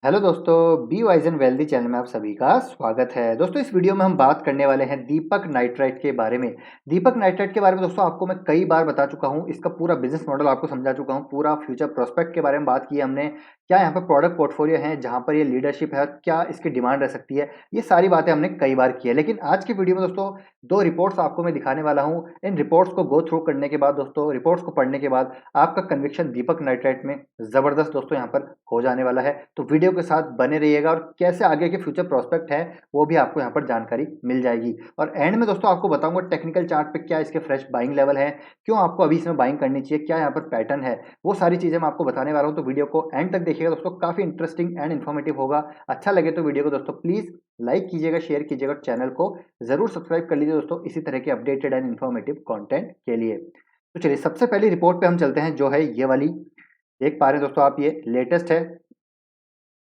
Hello दोस्तों, be wise and wealthy channel में आप सभी का स्वागत है। दोस्तों, इस वीडियो में हम बात करने वाले हैं दीपक नाइट्राइट के बारे में। दीपक नाइट्राइट के बारे में दोस्तों आपको मैं कई बार बता चुका हूं, इसका पूरा बिजनेस मॉडल आपको समझा चुका हूं, पूरा फ्यूचर प्रोस्पेक्ट के बारे में बात की है हमने। क्या यहाँ पर प्रोडक्ट पोर्टफोलियो है, जहां पर ये लीडरशिप है, क्या इसकी डिमांड रह सकती है, ये सारी बातें हमने कई बार की है। लेकिन आज की वीडियो में दोस्तों दो रिपोर्ट्स आपको मैं दिखाने वाला हूँ। इन रिपोर्ट्स को गो थ्रू करने के बाद दोस्तों, रिपोर्ट्स को पढ़ने के बाद आपका कन्विक्शन दीपक नाइट्राइट में जबरदस्त दोस्तों यहाँ पर हो जाने वाला है। तो वीडियो के साथ बने रहिएगा और कैसे आगे के फ्यूचर प्रोस्पेक्ट है वो भी आपको यहाँ पर जानकारी मिल जाएगी। और एंड में दोस्तों आपको बताऊंगा टेक्निकल चार्ट पे क्या इसके फ्रेश बाइंग लेवल है, क्यों आपको अभी इसमें बाइंग करनी चाहिए, क्या यहाँ पर पैटर्न है, वो सारी चीजें मैं आपको बताने वाला हूँ। तो वीडियो को एंड तक देखिएगा दोस्तों, काफी इंटरेस्टिंग एंड इन्फॉर्मेटिव होगा। अच्छा लगे तो वीडियो को दोस्तों प्लीज लाइक कीजिएगा, शेयर कीजिएगा, चैनल को जरूर सब्सक्राइब कर लीजिए दोस्तों, इसी तरह के अपडेटेड एंड इन्फॉर्मेटिव कंटेंट के लिए। तो चलिए सबसे पहली रिपोर्ट पे हम चलते हैं, जो है ये वाली। देख पा रहे हैं दोस्तों आप, ये लेटेस्ट है।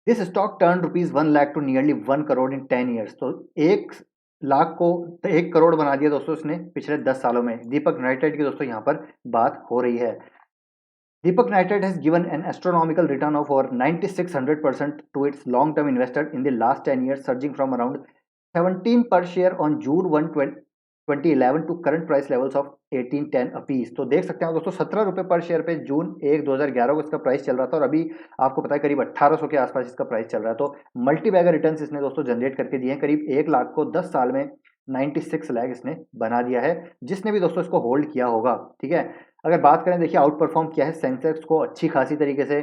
This stock turn rupees 1 lakh to nearly 1 crore in 10 years. तो 1 लाख को 1 करोड़ बना दिया दोस्तों इसने पिछले 10 सालों में। दीपक नाइट्राइट की दोस्तों यहाँ पर बात हो रही है। Deepak Nitrite has given an astronomical return of over 9600% to its long-term investor in the last 10 years, surging from around 17 per share on June 1, 2011 to current price levels of 1810 अपीस। तो देख सकते हैं दोस्तों, 17 रुपए पर शेयर पे जून 1 2011 को इसका प्राइस चल रहा था और अभी आपको पता है करीब 1800 के आसपास इसका प्राइस चल रहा है। तो मल्टी बैगर रिटर्न इसने दोस्तों जनरेट करके दिए हैं। करीब 1 लाख को 10 साल में 96 लाख इसने बना दिया है, जिसने भी दोस्तों इसको होल्ड किया होगा। ठीक है, अगर बात करें देखिए आउट परफॉर्म किया है सेंसेक्स को अच्छी खासी तरीके से।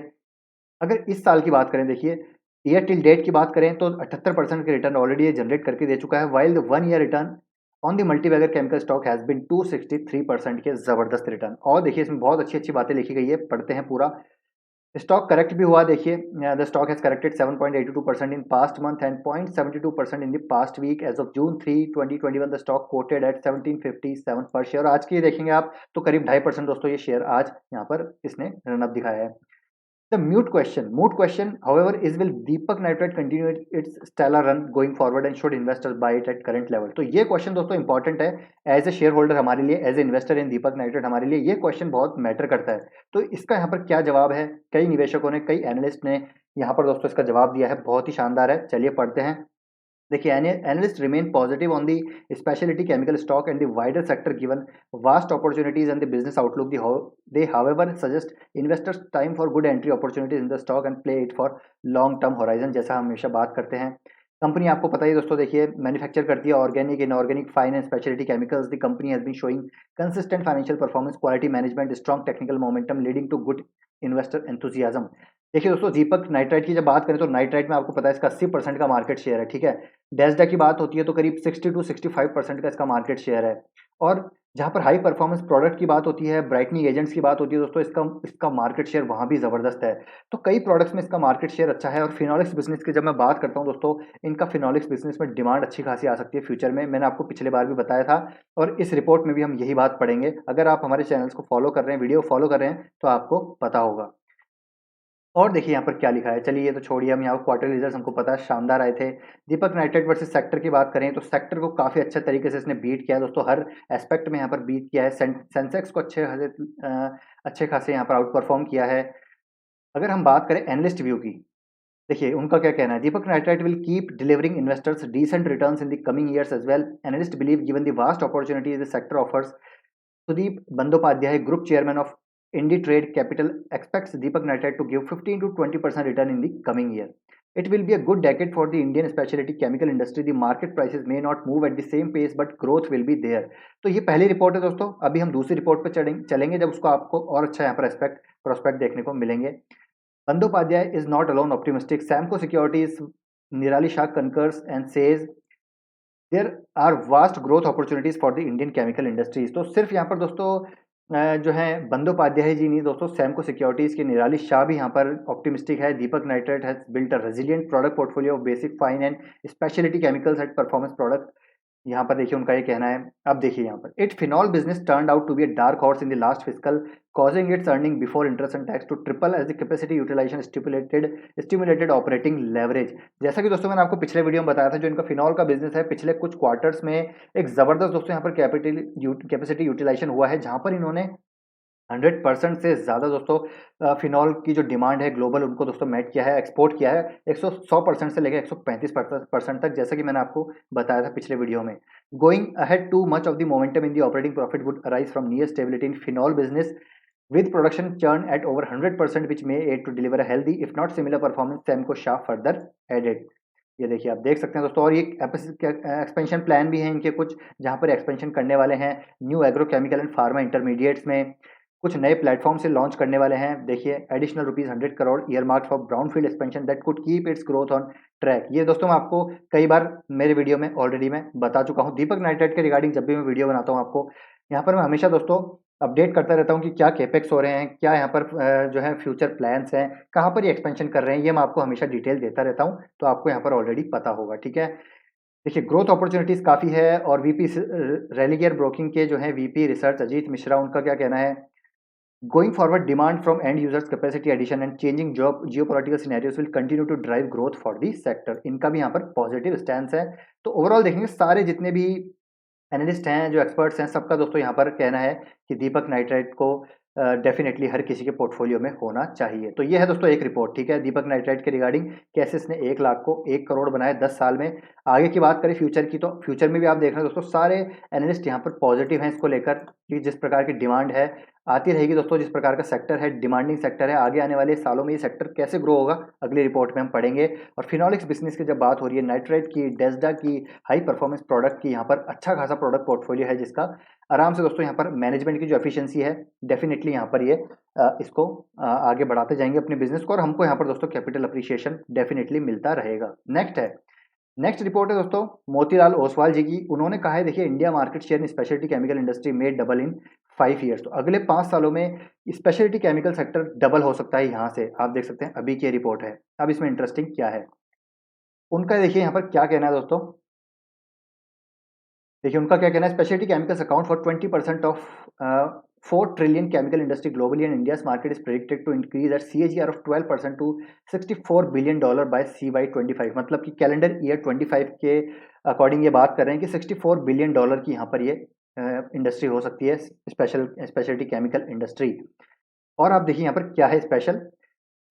अगर इस साल की बात करें, देखिए ईयर टिल डेट की बात करें तो 78% के रिटर्न ऑलरेडी ये जनरेट करके दे चुका है, while the 1 year return on the multibagger chemical stock has been 263% के जबरदस्त रिटर्न। और देखिए इसमें बहुत अच्छी अच्छी बातें लिखी गई है, पढ़ते हैं पूरा। स्टॉक करेक्ट भी हुआ, देखिए the stock has corrected 7.82% in past month and 0.72% in the past week. As of June 3 2021 the stock quoted at 1757 पर शेयर। आज की देखेंगे आप तो करीब 2.5% दोस्तों ये शेयर आज यहाँ पर इसने रनअप दिखाया है। The moot question, however, is will Deepak Nitrite continue its stellar run going forward and should investors buy it at current level? तो ये क्वेश्चन दोस्तों इंपॉर्टेंट है एज ए शेयर होल्डर हमारे लिए, as a investor in Deepak nitrite हमारे लिए ये question बहुत मैटर करता है। तो इसका यहाँ पर क्या जवाब है, कई निवेशकों ने, कई एनालिस्ट ने यहाँ पर दोस्तों इसका जवाब दिया है, बहुत ही शानदार है। चलिए पढ़ते हैं। देखिए analysts remain positive on the specialty chemical stock and the wider sector given vast opportunities and the business outlook. They however suggest investors time for good entry opportunities in the stock and play it for long term horizon। जैसा हम हमेशा बात करते हैं, company आपको पता ही दोस्तों, देखिए मैन्युफैक्चर करती है organic, inorganic, fine and speciality chemicals. The company has been showing consistent financial performance, quality management, strong technical momentum leading to good investor enthusiasm. देखिए दोस्तों, दीपक नाइट्राइट की जब बात करें तो नाइट्राइट में आपको पता है इसका 80% का मार्केट शेयर है। ठीक है, डेस्डा की बात होती है तो करीब 60 टू 65% का इसका मार्केट शेयर है। और जहाँ पर हाई परफॉर्मेंस प्रोडक्ट की बात होती है, ब्राइटनिंग एजेंट्स की बात होती है दोस्तों, इसका इसका मार्केट शेयर वहाँ भी ज़बरदस्त है। तो कई प्रोडक्ट्स में इसका मार्केट शेयर अच्छा है। और फिनोलिक्स बिजनेस की जब मैं बात करता हूँ दोस्तों, इनका फिनोलिक्स बिजनेस में डिमांड अच्छी खासी आ सकती है फ्यूचर में, मैंने आपको पिछले बार भी बताया था। और इस रिपोर्ट में भी हम यही बात पढ़ेंगे। अगर आप हमारे चैनल्स को फॉलो कर रहे हैं, वीडियो फॉलो कर रहे हैं, तो आपको पता होगा। और देखिए यहाँ पर क्या लिखा है, चलिए ये तो छोड़िए, हम यहाँ क्वार्टर रिजल्ट्स हमको पता है शानदार आए थे। दीपक नाइट्राइट वर्सेस सेक्टर की बात करें तो सेक्टर को काफ़ी अच्छे तरीके से इसने बीट किया है दोस्तों, हर एस्पेक्ट में यहाँ पर बीट किया है। सेंसेक्स को अच्छे खासे यहाँ पर आउट परफॉर्म किया है। अगर हम बात करें एनालिस्ट व्यू की, देखिए उनका क्या कहना है। Deepak Nitrite will keep delivering investors decent returns in the coming years as well. Analyst believe given the vast opportunities the sector offers, Sudeep Bandyopadhyay, Group Chairman of IndiTrade Capital, expects Deepak Nitrite to give 15 to 20% return in the coming year. It will be a good decade for the Indian specialty chemical industry. The market prices may not move at the same pace, but growth will be there. तो ये पहली report है दोस्तों। अभी हम दूसरी report पे चलेंगे जब उसको आपको और अच्छा यहाँ पर प्रोस्पेक्ट देखने को मिलेंगे। Bandopadhyay is not alone optimistic. Samco Securities Nirali Shah concurs and says there are vast growth opportunities for the Indian chemical industries. तो सिर्फ यहाँ पर दोस्तों जो है बंदोपाध्याय जी नहीं दोस्तों, सैमको सिक्योरिटीज के निराली शाह भी यहाँ पर ऑप्टिमिस्टिक है। Deepak Nitrite has built a resilient product portfolio of basic fine and speciality chemicals at performance product. यहाँ पर देखिए उनका ये कहना है। अब देखिए यहाँ पर it phenol business turned out to be a dark horse in the last fiscal, causing its earning before interest and tax to triple as the capacity utilization stimulated operating leverage। जैसा कि दोस्तों मैंने आपको पिछले वीडियो में बताया था, जो इनका फिनॉल का बिजनेस है, पिछले कुछ क्वार्टर्स में एक जबरदस्त दोस्तों यहाँ पर कैपेसिटी यूटिलाइजेशन हुआ है, जहां पर इन्होंने 100% से ज़्यादा दोस्तों फिनॉल की जो डिमांड है ग्लोबल, उनको दोस्तों मेट किया है, एक्सपोर्ट किया है 100% से लेकर 135% तक, जैसा कि मैंने आपको बताया था पिछले वीडियो में। Going ahead, too much of the momentum in the operating profit would arise from near stability in phenol business with production churn at over 100%, which may aid to deliver a healthy if not similar performance, Semco Shah further added। ये देखिए आप देख सकते हैं दोस्तों, और ये expansion plan भी है इनके कुछ, जहां पर एक्सपेंशन करने वाले हैं new agrochemical and pharma intermediates में, कुछ नए प्लेटफॉर्म से लॉन्च करने वाले हैं। देखिए additional ₹100 crore year mark for brownfield expansion that could keep its growth on track. ये दोस्तों मैं आपको कई बार मेरे वीडियो में ऑलरेडी मैं बता चुका हूँ। दीपक नाइट्राइट के रिगार्डिंग जब भी मैं वीडियो बनाता हूँ आपको यहाँ पर मैं हमेशा दोस्तों अपडेट करता रहता हूँ कि क्या केपेक्स हो रहे हैं, क्या यहाँ पर जो है फ्यूचर प्लान्स हैं, कहाँ पर ये एक्सपेंशन कर रहे हैं, ये मैं आपको हमेशा डिटेल देता रहता हूँ, तो आपको यहाँ पर ऑलरेडी पता होगा। ठीक है, देखिए ग्रोथ अपॉर्चुनिटीज काफ़ी है। और वीपी रेलिगियर ब्रोकिंग के जो है वीपी रिसर्च अजीत मिश्रा, उनका क्या कहना है, going forward demand from end users capacity addition and changing job geopolitical scenarios will continue to drive growth for the sector. इनका भी यहाँ पर पॉजिटिव स्टैंड है। तो ओवरऑल देखेंगे सारे जितने भी एनालिस्ट हैं, जो एक्सपर्ट्स हैं, सबका दोस्तों यहाँ पर कहना है कि दीपक नाइट्राइट को डेफिनेटली हर किसी के पोर्टफोलियो में होना चाहिए। तो ये है दोस्तों एक रिपोर्ट, ठीक है, दीपक नाइट्राइट के रिगार्डिंग, कैसे इसने 1 लाख को 1 करोड़ बनाया 10 साल में। आगे की बात करें फ्यूचर की, तो फ्यूचर में भी आप देख रहे हैं दोस्तों सारे एनालिस्ट यहाँ पर पॉजिटिव हैं इसको लेकर, कि जिस प्रकार की डिमांड है आती रहेगी दोस्तों, जिस प्रकार का सेक्टर है, डिमांडिंग सेक्टर है, आगे आने वाले सालों में ये सेक्टर कैसे ग्रो होगा अगली रिपोर्ट में हम पढ़ेंगे। और फिनोलिक्स बिजनेस की जब बात हो रही है, नाइट्राइट की, डेस्डा की, हाई परफॉर्मेंस प्रोडक्ट की, यहाँ पर अच्छा खासा प्रोडक्ट पोर्टफोलियो है, जिसका आराम से दोस्तों यहाँ पर मैनेजमेंट की जो एफिशिएंसी है, डेफिनेटली यहाँ पर ये इसको आगे बढ़ाते जाएंगे अपने बिजनेस को, और हमको यहाँ पर दोस्तों कैपिटल अप्रिशिएशन डेफिनेटली मिलता रहेगा। नेक्स्ट रिपोर्ट है दोस्तों मोतीलाल ओसवाल जी की। उन्होंने कहा है, देखिए India market share in speciality chemical industry में डबल इन 5 ईयर्स। तो अगले 5 सालों में स्पेशलिटी केमिकल सेक्टर डबल हो सकता है। यहाँ से आप देख सकते हैं अभी की रिपोर्ट है। अब इसमें इंटरेस्टिंग क्या है, उनका देखिए यहाँ पर क्या कहना है दोस्तों। देखिए उनका क्या कहना है, speciality chemicals account for 20% of 4 trillion chemical industry globally and India's market is predicted to increase at CAGR of 12% to $64 billion by CY 25। मतलब कि कैलेंडर ईयर 25 के अकॉर्डिंग ये बात कर रहे हैं कि $64 बिलियन की यहाँ पर ये इंडस्ट्री हो सकती है, स्पेशलिटी केमिकल इंडस्ट्री। और आप देखिए यहाँ पर क्या है special,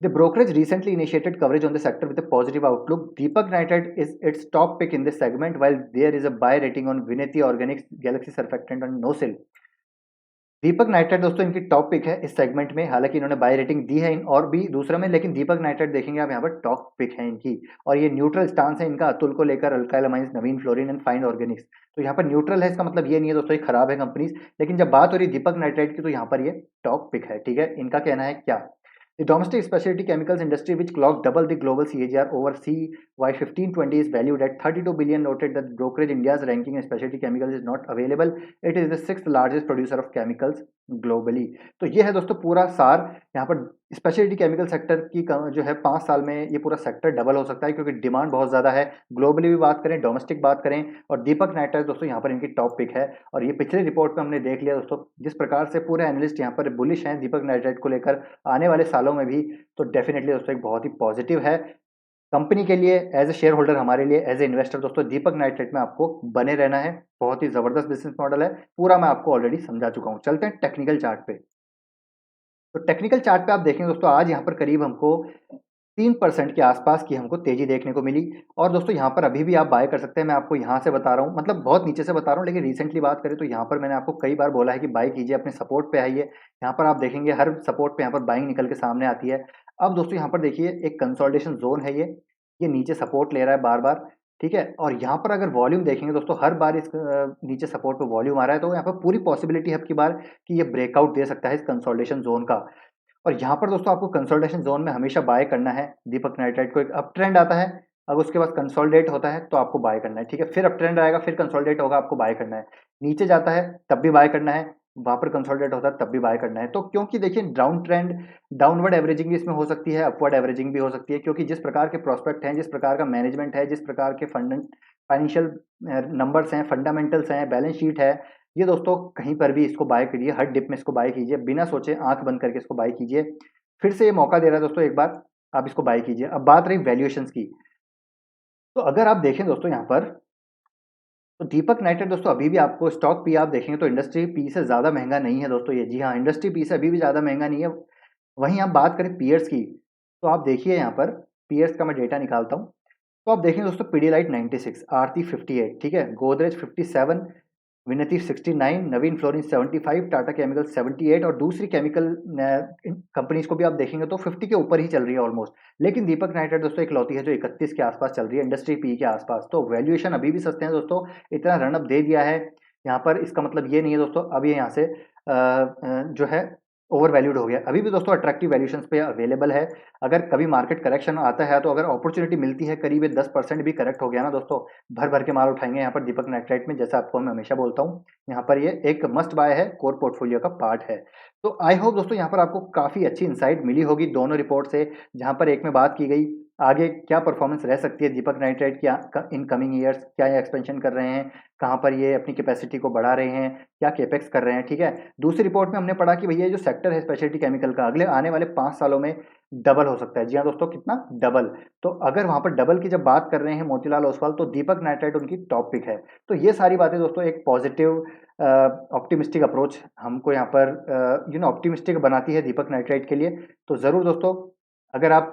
the brokerage recently initiated coverage on the sector with a positive outlook. Deepak Nitrite is its top pick in this segment, while there is a buy rating on Vineti Organics, Galaxy Surfactant and Nosil. Deepak nitrite दोस्तों इनकी top pick है इस segment में, हालांकि इन्होंने buy rating दी है इन और भी दूसरे में, लेकिन दीपक नाइट्राइट देखेंगे आप यहाँ पर टॉप पिक है इनकी। और ये न्यूट्रल स्टांस है इनका अतुल को लेकर, alkyl amines, Naveen fluorine and fine Organics. तो यहाँ पर न्यूट्रल है, इसका मतलब ये नहीं है दोस्तों ये खराब है कंपनीज, लेकिन जब बात हो रही है दीपक नाइट्राइट की तो यहाँ पर ये टॉप पिक है। ठीक है, इनका कहना है क्या, the domestic specialty chemicals industry, which clocked double the global CAGR over CY 15-20, is valued at 32 billion. Noted that brokerage India's ranking in specialty chemicals is not available. It is the 6th largest producer of chemicals globally. तो ये है दोस्तों पूरा सार। यहाँ पर speciality chemical sector की जो है 5 साल में ये पूरा सेक्टर डबल हो सकता है, क्योंकि डिमांड बहुत ज़्यादा है, ग्लोबली भी बात करें, डोमेस्टिक बात करें। और दीपक नाइट्राइट दोस्तों यहाँ पर इनकी टॉप पिक है। और ये पिछले रिपोर्ट में हमने देख लिया दोस्तों, जिस प्रकार से पूरे एनालिस्ट यहाँ पर बुलिश हैं दीपक नाइट्राइट को लेकर आने वाले सालों में भी, तो डेफिनेटली दोस्तों एक बहुत ही पॉजिटिव है कंपनी के लिए, एज ए शेयर होल्डर, हमारे लिए एज ए इन्वेस्टर। दोस्तों दीपक नाइट्राइट में आपको बने रहना है, बहुत ही ज़बरदस्त बिजनेस मॉडल है, पूरा मैं आपको ऑलरेडी समझा चुका हूँ। चलते हैं टेक्निकल चार्ट पे। तो टेक्निकल चार्ट पे आप देखें दोस्तों, आज यहाँ पर करीब हमको 3% के आसपास की हमको तेजी देखने को मिली। और दोस्तों यहाँ पर अभी भी आप बाय कर सकते हैं, मैं आपको यहाँ से बता रहा हूँ, मतलब बहुत नीचे से बता रहा हूँ, लेकिन रिसेंटली बात करें तो यहाँ पर मैंने आपको कई बार बोला है कि बाय कीजिए, अपने सपोर्ट पे आइए। यहाँ पर आप देखेंगे हर सपोर्ट पे यहाँ पर बाइंग निकल के सामने आती है। अब दोस्तों यहाँ पर देखिए एक कंसोलिडेशन जोन है, ये नीचे सपोर्ट ले रहा है बार बार। ठीक है, और यहाँ पर अगर वॉल्यूम देखेंगे दोस्तों, हर बार इस नीचे सपोर्ट पे वॉल्यूम आ रहा है, तो यहाँ पर पूरी पॉसिबिलिटी है अब की बार कि ये ब्रेकआउट दे सकता है इस कंसोलिडेशन जोन का। और यहाँ पर दोस्तों आपको कंसोलिडेशन जोन में हमेशा बाय करना है। दीपक नाइट्राइट को एक अप ट्रेंड आता है, अब उसके बाद कंसोलिडेट होता है तो आपको बाय करना है। ठीक है, फिर अप ट्रेंड आएगा, फिर कंसोलिडेट होगा, आपको बाय करना है। नीचे जाता है तब भी बाय करना है, वहां पर कंसोलिडेट होता है तब भी बाय करना है। तो क्योंकि देखिए डाउन ट्रेंड, डाउनवर्ड एवरेजिंग भी इसमें हो सकती है, अपवर्ड एवरेजिंग भी हो सकती है, क्योंकि जिस प्रकार के प्रोस्पेक्ट हैं, जिस प्रकार का मैनेजमेंट है, जिस प्रकार के फाइनेंशियल नंबर्स हैं, फंडामेंटल्स हैं, बैलेंस शीट है, ये दोस्तों कहीं पर भी इसको बाय करिए, हर डिप में इसको बाय कीजिए, बिना सोचे आंख बंद करके इसको बाय कीजिए। फिर से ये मौका दे रहा है दोस्तों, एक बार आप इसको बाय कीजिए। अब बात रही वैल्यूएशंस की, तो अगर आप देखें दोस्तों यहाँ पर तो दीपक नाइट्राइट दोस्तों अभी भी आपको स्टॉक पी आप देखेंगे तो इंडस्ट्री पी से ज़्यादा महंगा नहीं है दोस्तों ये। जी हाँ, इंडस्ट्री पी से अभी भी ज़्यादा महंगा नहीं है। वहीं आप बात करें पीयर्स की, तो आप देखिए यहाँ पर पीयर्स का मैं डेटा निकालता हूँ। तो आप देखेंगे दोस्तों पिडिलाइट 96, आरती 58, ठीक है, गोदरेज 57, विनती 69, नवीन फ्लोरिन 75, टाटा केमिकल 78 और दूसरी केमिकल कंपनीज को भी आप देखेंगे तो 50 के ऊपर ही चल रही है ऑलमोस्ट। लेकिन दीपक नाइट्राइट दोस्तों इकलौती है जो 31 के आसपास चल रही है, इंडस्ट्री पी के आसपास। तो वैल्यूएशन अभी भी सस्ते हैं दोस्तों, इतना रनअप दे दिया है यहाँ पर। इसका मतलब ये नहीं है दोस्तों अब ये यहाँ से जो है ओवर वैल्यूड हो गया। अभी भी दोस्तों अट्रैक्टिव वैल्यूएशंस पे अवेलेबल है। अगर कभी मार्केट करेक्शन आता है तो अगर अपॉर्चुनिटी मिलती है, करीब 10% भी करेक्ट हो गया ना दोस्तों, भर भर के माल उठाएंगे यहाँ पर दीपक नाइट्राइट में, जैसा आपको मैं हमेशा बोलता हूँ। यहाँ पर ये एक मस्ट बाय है, कोर पोर्टफोलियो का पार्ट है। तो आई होप दोस्तों यहाँ पर आपको काफ़ी अच्छी इंसाइट मिली होगी दोनों रिपोर्ट से, जहाँ पर एक में बात की गई आगे क्या परफॉर्मेंस रह सकती है दीपक नाइट्राइट की इन कमिंग ईयर्स, क्या ये एक्सपेंशन कर रहे हैं, कहाँ पर ये अपनी कैपेसिटी को बढ़ा रहे हैं, क्या केपेक्स कर रहे हैं, ठीक है। दूसरी रिपोर्ट में हमने पढ़ा कि भैया जो सेक्टर है स्पेशलिटी केमिकल का अगले आने वाले 5 सालों में डबल हो सकता है। जी हाँ दोस्तों, कितना डबल। तो अगर वहाँ पर डबल की जब बात कर रहे हैं मोतीलाल ओसवाल, तो दीपक नाइट्राइट उनकी टॉप पिक है। तो ये सारी बातें दोस्तों एक पॉजिटिव ऑप्टिमिस्टिक अप्रोच हमको यहाँ पर ऑप्टिमिस्टिक बनाती है दीपक नाइट्राइट के लिए। तो ज़रूर दोस्तों अगर आप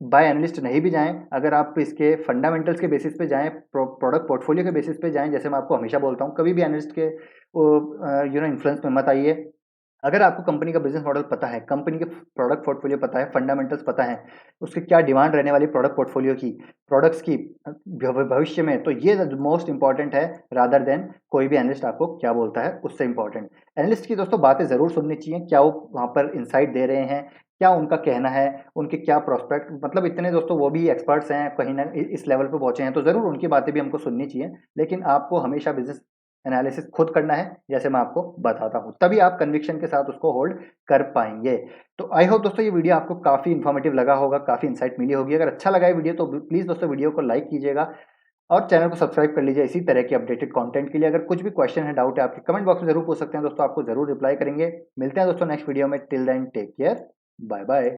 बाय एनालिस्ट नहीं भी जाएं, अगर आप इसके फंडामेंटल्स के बेसिस पे जाएं, प्रोडक्ट पोर्टफोलियो के बेसिस पे जाएं, जैसे मैं आपको हमेशा बोलता हूं, कभी भी एनालिस्ट के इन्फ्लुएंस में मत आइए। अगर आपको कंपनी का बिजनेस मॉडल पता है, कंपनी के प्रोडक्ट पोर्टफोलियो पता है, फंडामेंटल्स पता है, उसके क्या डिमांड रहने वाली प्रोडक्ट पोर्टफोलियो की, प्रोडक्ट्स की भविष्य में, तो ये मोस्ट इंपॉर्टेंट है रादर देन कोई भी एनालिस्ट आपको क्या बोलता है उससे इंपॉर्टेंट। एनालिस्ट की दोस्तों बातें जरूर सुननी चाहिए, क्या वो वहाँ पर इंसाइट दे रहे हैं, क्या उनका कहना है, उनके क्या प्रोस्पेक्ट, मतलब इतने दोस्तों वो भी एक्सपर्ट्स हैं, कहीं ना इस लेवल पे पहुंचे हैं, तो ज़रूर उनकी बातें भी हमको सुननी चाहिए। लेकिन आपको हमेशा बिजनेस एनालिसिस खुद करना है, जैसे मैं आपको बताता हूँ, तभी आप कन्विक्शन के साथ उसको होल्ड कर पाएंगे। तो आई होप दोस्तों ये वीडियो आपको काफ़ी इन्फॉर्मेटिव लगा होगा, काफ़ी इंसाइट मिली होगी। अगर अच्छा लगा ये वीडियो तो प्लीज़ दोस्तों वीडियो को लाइक कीजिएगा और चैनल को सब्सक्राइब कर लीजिए इसी तरह के अपडेटेड कंटेंट के लिए। अगर कुछ भी क्वेश्चन है, डाउट है, आपके कमेंट बॉक्स में जरूर पूछ सकते हैं दोस्तों, आपको जरूर रिप्लाई करेंगे। मिलते हैं दोस्तों नेक्स्ट वीडियो में, till then take care, bye bye.